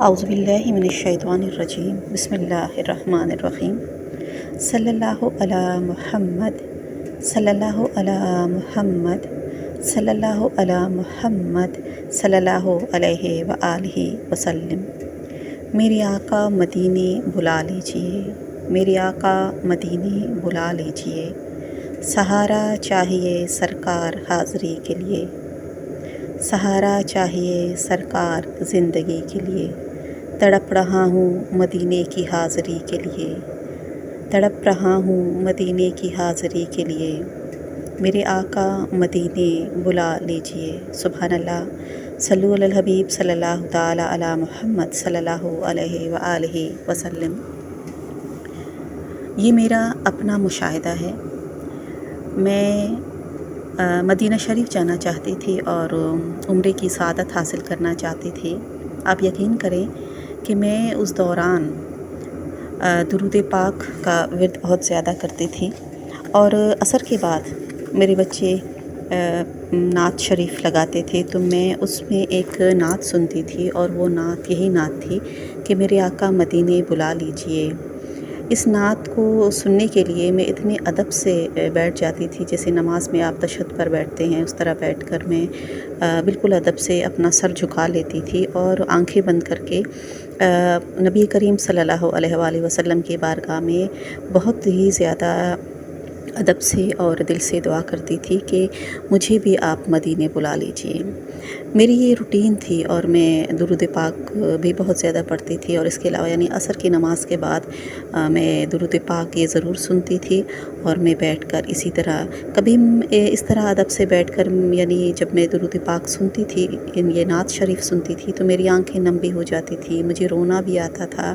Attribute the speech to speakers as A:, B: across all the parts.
A: اعوذ باللہ من الشیطان الرجیم بسم اللہ الرحمن الرحیم صلی اللہ علی محمد صلی اللہ علی محمد صلی اللہ علی محمد صلی اللہ علیہ وآلہ وسلم۔ میرے آقا مدینے بلا لیجئے، میرے آقا مدینے بلا لیجئے، سہارا چاہیے سرکار حاضری کے لیے، سہارا چاہیے سرکار زندگی کے لیے، تڑپ رہا ہوں مدینے کی حاضری کے لیے، تڑپ رہا ہوں مدینے کی حاضری کے لیے، میرے آقا مدینے بلا لیجئے۔ سبحان اللہ، صلو علی الحبیب صلی اللہ تعالی علی محمد صلی اللہ علیہ وآلہ وسلم۔ یہ میرا اپنا مشاہدہ ہے۔ میں مدینہ شریف جانا چاہتی تھی اور عمرے کی سعادت حاصل کرنا چاہتی تھی۔ آپ یقین کریں کہ میں اس دوران درود پاک کا ورد بہت زیادہ کرتی تھی، اور عصر کے بعد میرے بچے نعت شریف لگاتے تھے تو میں اس میں ایک نعت سنتی تھی، اور وہ نعت یہی نعت تھی کہ میرے آقا مدینے بلا لیجئے۔ اس نعت کو سننے کے لیے میں اتنے ادب سے بیٹھ جاتی تھی، جیسے نماز میں آپ تشہد پر بیٹھتے ہیں اس طرح بیٹھ کر میں بالکل ادب سے اپنا سر جھکا لیتی تھی، اور آنکھیں بند کر کے نبی کریم صلی اللہ علیہ وآلہ وسلم کی بارگاہ میں بہت ہی زیادہ ادب سے اور دل سے دعا کرتی تھی کہ مجھے بھی آپ مدینے بلا لیجئے۔ میری یہ روٹین تھی، اور میں درود پاک بھی بہت زیادہ پڑھتی تھی، اور اس کے علاوہ یعنی عصر کی نماز کے بعد میں درود پاک یہ ضرور سنتی تھی، اور میں بیٹھ کر اسی طرح کبھی اس طرح ادب سے بیٹھ کر یعنی جب میں درود پاک سنتی تھی، یہ نعت شریف سنتی تھی تو میری آنکھیں نم بھی ہو جاتی تھی، مجھے رونا بھی آتا تھا،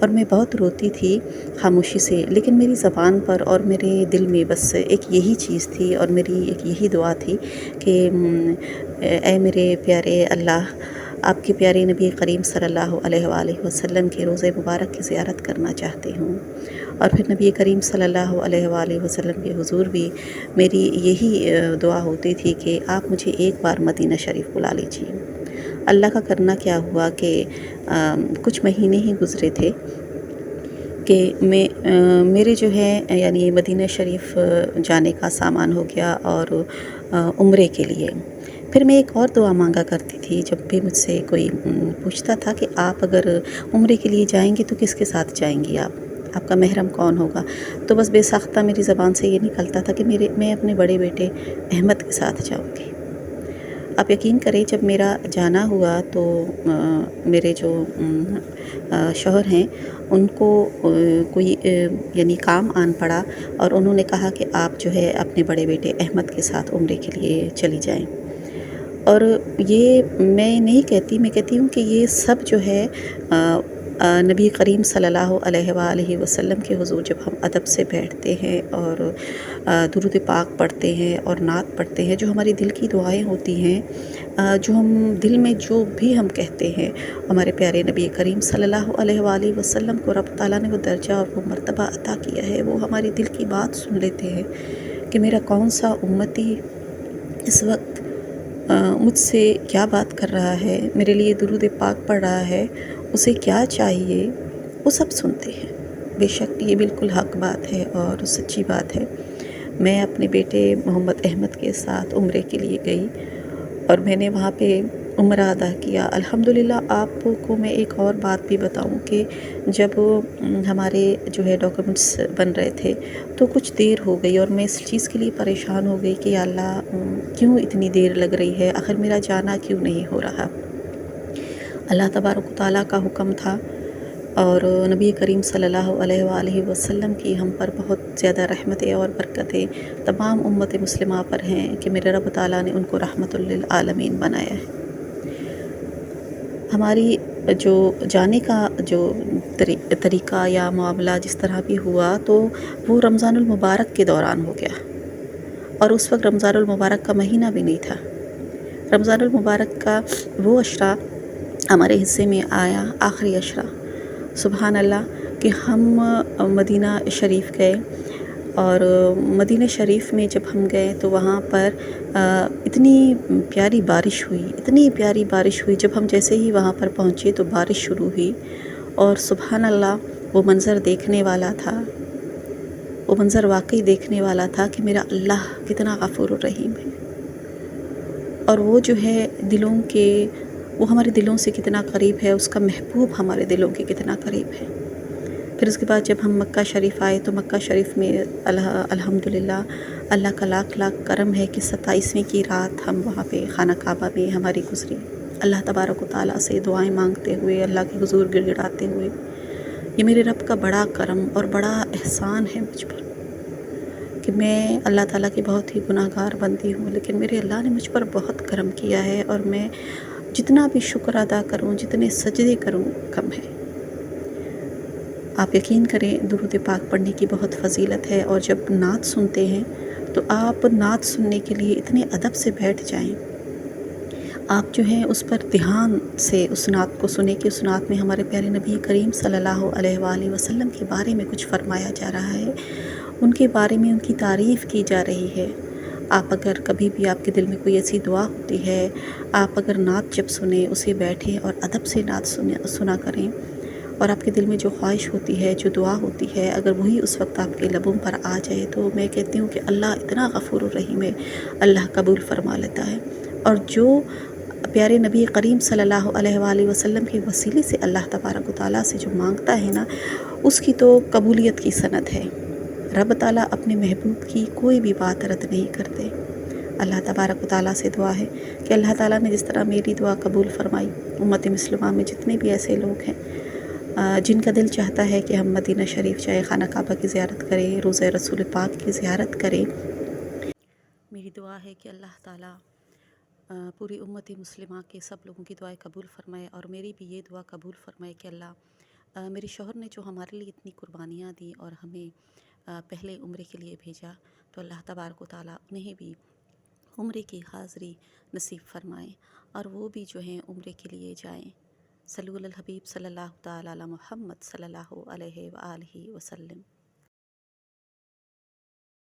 A: اور میں بہت روتی تھی خاموشی سے، لیکن میری زبان پر اور میرے دل میں بس ایک یہی چیز تھی، اور میری ایک یہی دعا تھی کہ اے میرے پیارے اللہ، آپ کے پیارے نبی کریم صلی اللہ علیہ وآلہ وسلم کے روضہ مبارک کی زیارت کرنا چاہتی ہوں۔ اور پھر نبی کریم صلی اللہ علیہ وآلہ وسلم کے حضور بھی میری یہی دعا ہوتی تھی کہ آپ مجھے ایک بار مدینہ شریف بلا لیجیے۔ اللہ کا کرنا کیا ہوا کہ کچھ مہینے ہی گزرے تھے کہ میرے جو ہے یعنی مدینہ شریف جانے کا سامان ہو گیا، اور عمرے کے لیے پھر میں ایک اور دعا مانگا کرتی تھی۔ جب بھی مجھ سے کوئی پوچھتا تھا کہ آپ اگر عمرے کے لیے جائیں گی تو کس کے ساتھ جائیں گی، آپ کا محرم کون ہوگا، تو بس بے ساختہ میری زبان سے یہ نکلتا تھا کہ میں اپنے بڑے بیٹے احمد کے ساتھ جاؤں گی۔ آپ یقین کریں جب میرا جانا ہوا تو میرے جو شوہر ہیں ان کو کوئی یعنی کام آن پڑا، اور انہوں نے کہا کہ آپ جو ہے اپنے بڑے بیٹے احمد کے ساتھ عمرے کے لیے چلی جائیں۔ اور یہ میں نہیں کہتی، میں کہتی ہوں کہ یہ سب جو ہے نبی کریم صلی اللہ علیہ وآلہ وسلم کے حضور جب ہم ادب سے بیٹھتے ہیں اور درود پاک پڑھتے ہیں اور نعت پڑھتے ہیں، جو ہماری دل کی دعائیں ہوتی ہیں، جو ہم دل میں جو بھی ہم کہتے ہیں، ہمارے پیارے نبی کریم صلی اللہ علیہ وآلہ وسلم کو رب تعالیٰ نے وہ درجہ اور وہ مرتبہ عطا کیا ہے، وہ ہماری دل کی بات سن لیتے ہیں کہ میرا کون سا امتی اس وقت مجھ سے کیا بات کر رہا ہے، میرے لیے درود پاک پڑھ رہا ہے، اسے کیا چاہیے، وہ سب سنتے ہیں۔ بے شک یہ بالکل حق بات ہے اور سچی بات ہے۔ میں اپنے بیٹے محمد احمد کے ساتھ عمرے کے لیے گئی، اور میں نے وہاں پہ عمرہ ادا کیا۔ الحمدللہ آپ کو میں ایک اور بات بھی بتاؤں کہ جب ہمارے جو ہے ڈاکومنٹس بن رہے تھے تو کچھ دیر ہو گئی، اور میں اس چیز کے لیے پریشان ہو گئی کہ یا اللہ کیوں اتنی دیر لگ رہی ہے، آخر میرا جانا کیوں نہیں ہو رہا۔ اللہ تبارک و تعالیٰ کا حکم تھا، اور نبی کریم صلی اللہ علیہ وآلہ وسلم کی ہم پر بہت زیادہ رحمتیں اور برکتیں تمام امت مسلمہ پر ہیں کہ میرے رب تعالیٰ نے ان کو رحمت للعالمین بنایا ہے۔ ہماری جو جانے کا جو طریقہ یا معاملہ جس طرح بھی ہوا تو وہ رمضان المبارک کے دوران ہو گیا، اور اس وقت رمضان المبارک کا مہینہ بھی نہیں تھا۔ رمضان المبارک کا وہ عشرہ ہمارے حصے میں آیا، آخری عشرہ، سبحان اللہ، کہ ہم مدینہ شریف گئے، اور مدینہ شریف میں جب ہم گئے تو وہاں پر اتنی پیاری بارش ہوئی، اتنی پیاری بارش ہوئی، جب ہم جیسے ہی وہاں پر پہنچے تو بارش شروع ہوئی، اور سبحان اللہ وہ منظر دیکھنے والا تھا، وہ منظر واقعی دیکھنے والا تھا کہ میرا اللہ کتنا غفور الرحیم ہے، اور وہ جو ہے وہ ہمارے دلوں سے کتنا قریب ہے، اس کا محبوب ہمارے دلوں کے کتنا قریب ہے۔ پھر اس کے بعد جب ہم مکہ شریف آئے تو مکہ شریف میں الحمدللہ اللہ کا لاکھ لاکھ کرم ہے کہ 27ویں کی رات ہم وہاں پہ خانہ کعبہ میں ہماری گزری، اللہ تبارک و تعالیٰ سے دعائیں مانگتے ہوئے، اللہ کے حضور گڑ گڑاتے ہوئے۔ یہ میرے رب کا بڑا کرم اور بڑا احسان ہے مجھ پر کہ میں اللہ تعالیٰ کی بہت ہی گناہ گار بندی ہوں، لیکن میرے اللہ نے مجھ پر بہت کرم کیا ہے، اور میں جتنا بھی شکر ادا کروں، جتنے سجدے کروں کم ہے۔ آپ یقین کریں درود پاک پڑھنے کی بہت فضیلت ہے، اور جب نعت سنتے ہیں تو آپ نعت سننے کے لیے اتنے ادب سے بیٹھ جائیں، آپ جو ہیں اس پر دھیان سے اس نعت کو سنیں کہ اس نعت میں ہمارے پیارے نبی کریم صلی اللہ علیہ وآلہ وسلم کے بارے میں کچھ فرمایا جا رہا ہے، ان کے بارے میں ان کی تعریف کی جا رہی ہے۔ آپ اگر کبھی بھی آپ کے دل میں کوئی ایسی دعا ہوتی ہے، آپ اگر نعت جب سنیں اسے بیٹھیں اور ادب سے نعت سنا کریں، اور آپ کے دل میں جو خواہش ہوتی ہے، جو دعا ہوتی ہے، اگر وہی اس وقت آپ کے لبوں پر آ جائے تو میں کہتی ہوں کہ اللہ اتنا غفور الرحیم ہے، اللہ قبول فرما لیتا ہے، اور جو پیارے نبی کریم صلی اللہ علیہ وآلہ وسلم کے وسیلے سے اللہ تبارک و تعالیٰ سے جو مانگتا ہے نا، اس کی تو قبولیت کی سند ہے۔ رب تعالیٰ اپنے محبوب کی کوئی بھی بات رد نہیں کرتے۔ اللہ تبارک و تعالیٰ سے دعا ہے کہ اللہ تعالیٰ نے جس طرح میری دعا قبول فرمائی، امت مسلمہ میں جتنے بھی ایسے لوگ ہیں جن کا دل چاہتا ہے کہ ہم مدینہ شریف جائیں، خانہ کعبہ کی زیارت کریں، روضہ رسول پاک کی زیارت کریں، میری دعا ہے کہ اللہ تعالیٰ پوری امت مسلمہ کے سب لوگوں کی دعائیں قبول فرمائے، اور میری بھی یہ دعا قبول فرمائے کہ اللہ میرے شوہر نے جو ہمارے لیے اتنی قربانیاں دیں اور ہمیں پہلے عمرے کے لیے بھیجا، تو اللہ تبارک و تعالیٰ انہیں بھی عمرے کی حاضری نصیب فرمائیں، اور وہ بھی جو ہیں عمرے کے لیے جائیں۔ صلو علی الحبیب صلی اللہ تعالیٰ علی محمد صلی اللہ علیہ وآلہ وسلم۔